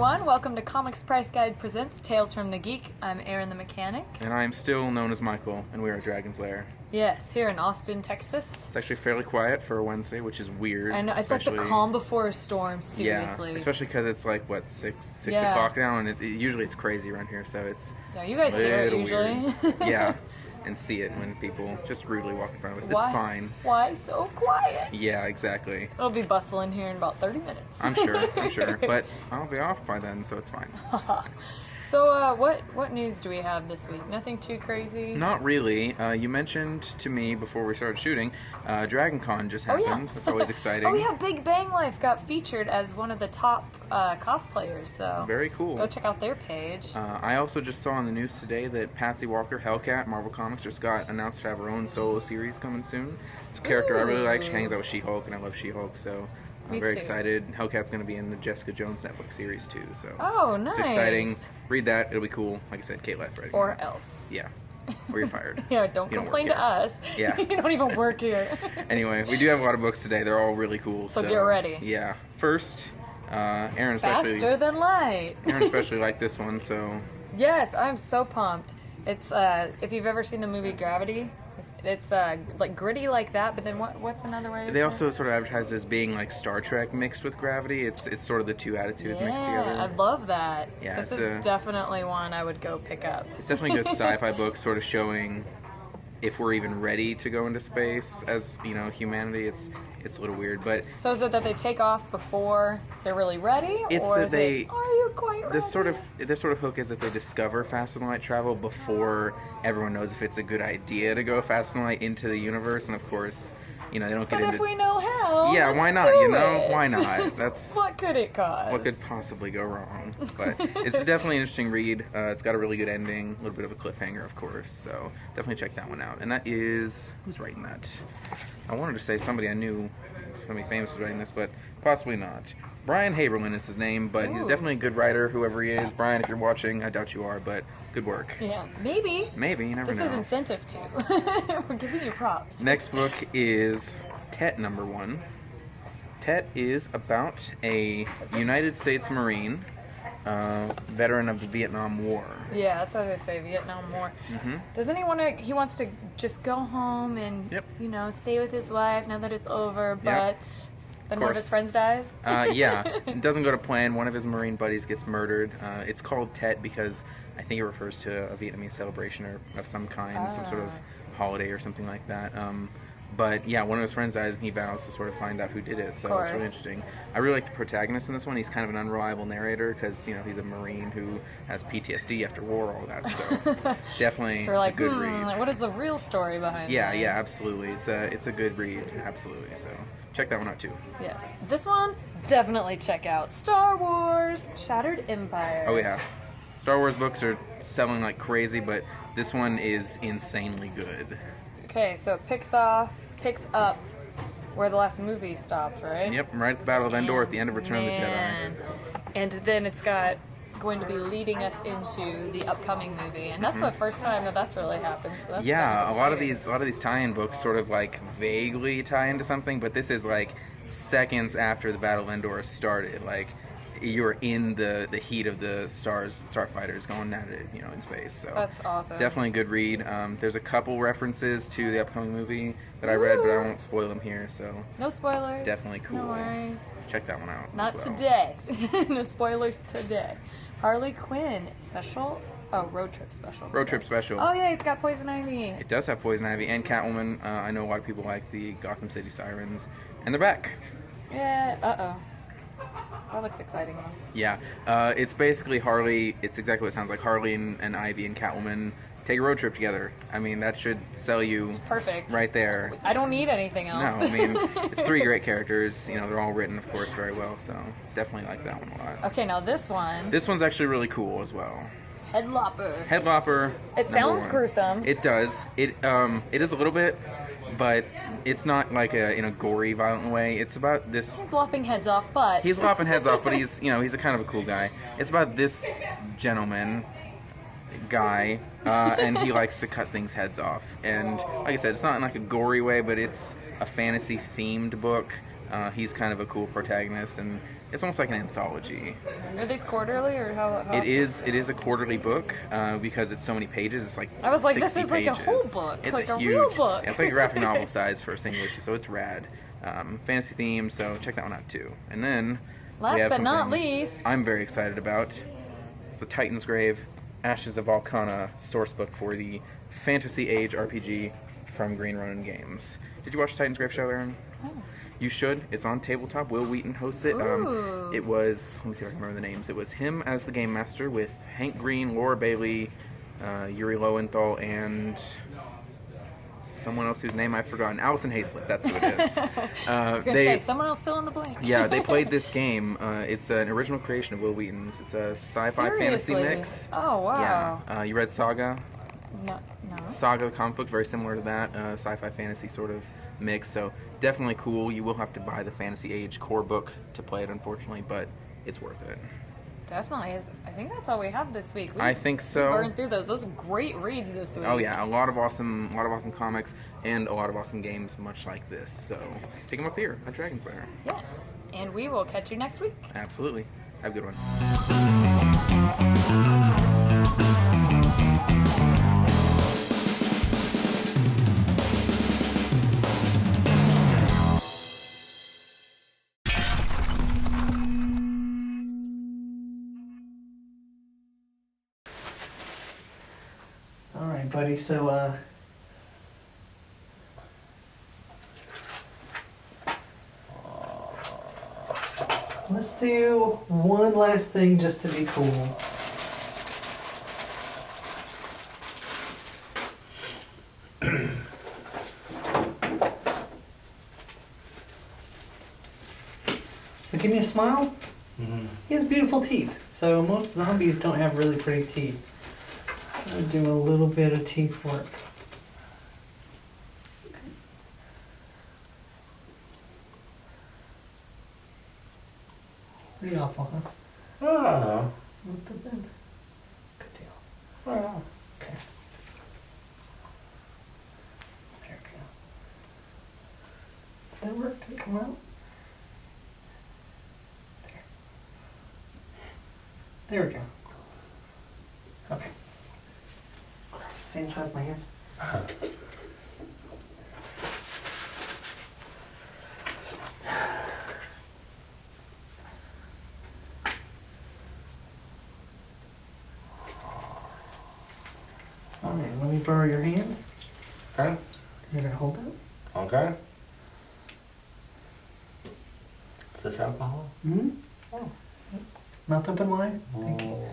everyone. Welcome to Comics Price Guide Presents Tales from the Geek. I'm Erin the Mechanic. And I'm still known as Michael, and we are at Dragon's Lair. Yes, here in Austin, Texas. It's actually fairly quiet for a Wednesday, which is weird. I know, it's like the calm before a storm, seriously. Yeah, especially because it's like, what, 6 o'clock now, and usually it's crazy around here, so it's yeah, you guys hear it usually. Yeah, and see it when people just rudely walk in front of us. It's fine. Why so quiet? Yeah, exactly. It'll be bustling here in about 30 minutes. I'm sure. But I'll be off by then, so it's fine. So, what news do we have this week? Nothing too crazy? Not really. You mentioned to me before we started shooting, Dragon Con just happened. Oh, yeah. That's always exciting. Oh yeah, Big Bang Life got featured as one of the top cosplayers, so... Very cool. Go check out their page. I also just saw on the news today that Patsy Walker, Hellcat, Marvel Comics, just got announced to have her own solo series coming soon. It's a character I really like. She hangs out with She-Hulk, and I love She-Hulk, so... I'm very excited. Hellcat's going to be in the Jessica Jones Netflix series too, so oh, nice. It's exciting. Read that; it'll be cool. Like I said, Kate Leth writing. Or else. Yeah, or you're fired. Yeah, don't complain to us. Yeah, you don't even work here. Anyway, we do have a lot of books today. They're all really cool. So get ready. Yeah. First, Erin especially. Faster than light. Erin especially liked this one, so. Yes, I'm so pumped. It's if you've ever seen the movie Gravity. It's like gritty like that, but then what's another way? They also sort of advertise as being like Star Trek mixed with Gravity. It's sort of the two attitudes mixed together. I love that. Yeah, this is definitely one I would go pick up. It's definitely a good sci-fi book, sort of showing if we're even ready to go into space as humanity. It's a little weird, but so is it that they take off before they're really ready, it's or that is they it, are you quite ready? This sort of hook is that they discover faster than light travel before everyone knows if it's a good idea to go faster than light into the universe, and of course, they don't get but into. If we know how, yeah, why not? Why not? That's what could it cause? What could possibly go wrong? But it's definitely an interesting read. It's got a really good ending, a little bit of a cliffhanger, of course. So definitely check that one out. And that is who's writing that? I wanted to say somebody I knew, somebody famous is writing this, but possibly not. Brian Haberlin is his name, but he's definitely a good writer, whoever he is. Brian, if you're watching, I doubt you are, but good work. Yeah, maybe. Maybe, you never know. This is incentive too. We're giving you props. Next book is Tet #1. Tet is about a United States Marine, veteran of the Vietnam War. Yeah, that's what I was going to say, Vietnam War. Mm-hmm. Doesn't he wants to just go home and, stay with his wife now that it's over, but... Then one of his friends dies? Yeah. It doesn't go to plan. One of his Marine buddies gets murdered. It's called Tet because I think it refers to a Vietnamese celebration of some kind, some sort of holiday or something like that. But yeah, one of his friends dies and he vows to sort of find out who did it. So it's really interesting. I really like the protagonist in this one. He's kind of an unreliable narrator because, he's a Marine who has PTSD after war, all that. So definitely a good read. What is the real story behind this? Yeah, absolutely. It's a good read. Absolutely. So check that one out too. Yes. This one, definitely check out. Star Wars Shattered Empire. Oh yeah. Star Wars books are selling like crazy, but this one is insanely good. Okay, so it picks up where the last movie stopped, right? Yep, right at the Battle of Endor at the end of Return of the Jedi. And then it's going to be leading us into the upcoming movie, and that's the first time that's really happened. So that's a lot of these tie-in books sort of like vaguely tie into something, but this is like seconds after the Battle of Endor started. Like you're in the heat of the starfighters going at it, in space. So that's awesome. Definitely a good read. There's a couple references to the upcoming movie that I read, but I won't spoil them here. So no spoilers. Definitely cool. No worries. Check that one out. Not today. No spoilers today. Harley Quinn special. Oh, road trip special. Road trip special. Oh yeah, it's got Poison Ivy. It does have Poison Ivy and Catwoman. I know a lot of people like the Gotham City Sirens, and they're back. Yeah. That looks exciting though. Yeah, it's basically Harley. It's exactly what it sounds like. Harley and Ivy and Catwoman take a road trip together. I mean, that should sell you perfect right there. I don't need anything else. No, I mean, it's 3 great characters. They're all written, of course, very well. So definitely like that one a lot. Okay, now this one. This one's actually really cool as well. Headlopper. It sounds gruesome. It does. It is a little bit, but it's not like in a gory, violent way. It's about this. He's lopping heads off, but he's lopping heads off, but he's a kind of a cool guy. It's about this gentleman guy, and he likes to cut things heads off. And like I said, it's not in like a gory way, but it's a fantasy themed book. He's kind of a cool protagonist, and it's almost like an anthology. Are these quarterly or how? It is a quarterly book because it's so many pages. It's like I was like, this 60 is like a pages. whole book. It's like a a huge, real book. It's like a graphic novel size for a single issue, so it's rad. Fantasy theme, so check that one out too. And then last but not least, I'm very excited about. It's the Titan's Grave, Ashes of Volcana source book for the Fantasy Age RPG from Green Ronin Games. Did you watch the Titan's Grave show, Erin? Oh. You should. It's on tabletop. Will Wheaton hosts it. It was, let me see if I can remember the names. It was him as the game master with Hank Green, Laura Bailey, Yuri Lowenthal, and someone else whose name I've forgotten. Allison Hayslip, that's who it is. I was going to say, someone else fill in the blank. Yeah, they played this game. It's an original creation of Will Wheaton's. It's a sci-fi fantasy mix. Oh, wow. Yeah. You read Saga? No. Saga, the comic book, very similar to that. Sci-fi fantasy sort of mix, so definitely cool. You will have to buy the Fantasy Age core book to play it, unfortunately, but it's worth it. Definitely is. I think that's all we have this week. I think so. We burned through those. Those are great reads this week. Oh yeah, a lot of awesome comics and a lot of awesome games, much like this. So pick them up here at Dragon Slayer. Yes, and we will catch you next week. Absolutely. Have a good one. Alright, buddy, so, let's do one last thing just to be cool. So give me a smile. Mm-hmm. He has beautiful teeth, so most zombies don't have really pretty teeth. So I'm doing a little bit of teeth work. Okay. Pretty awful, huh? Oh. Not the bend. Good deal. Oh. Okay. There we go. Did that work? Did it come out? There. There we go. Okay. Sanitize my hands. Alright, let me borrow your hands. Okay. You're gonna hold it. Okay. Is this alcohol? Mm-hmm. Oh. Mouth open wide. Thank you. Oh.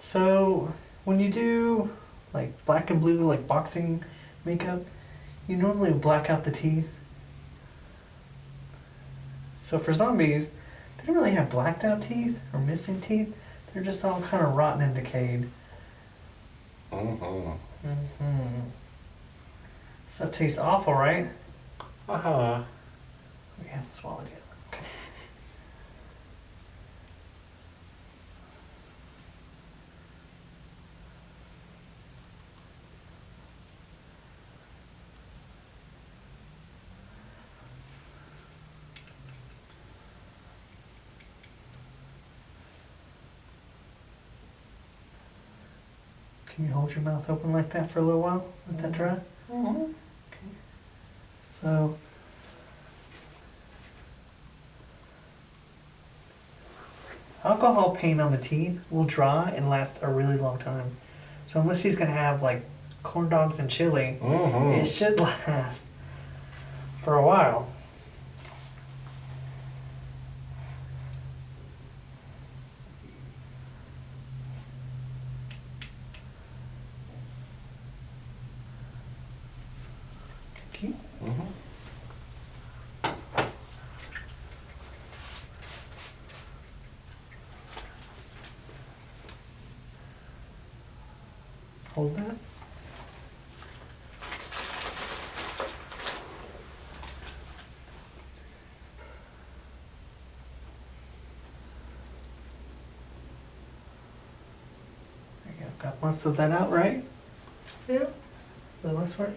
So, when you do like black and blue, like boxing makeup, you normally black out the teeth. So for zombies, they don't really have blacked out teeth or missing teeth. They're just all kind of rotten and decayed. Stuff tastes awful, right? We have to swallow it. Okay. Can you hold your mouth open like that for a little while? Let that dry? Mm-hmm. Okay. So, alcohol paint on the teeth will dry and last a really long time. So unless he's gonna have like corn dogs and chili, it should last for a while. Okay. Hold that. There you go. Got most of that out, right? Yeah. For the most part?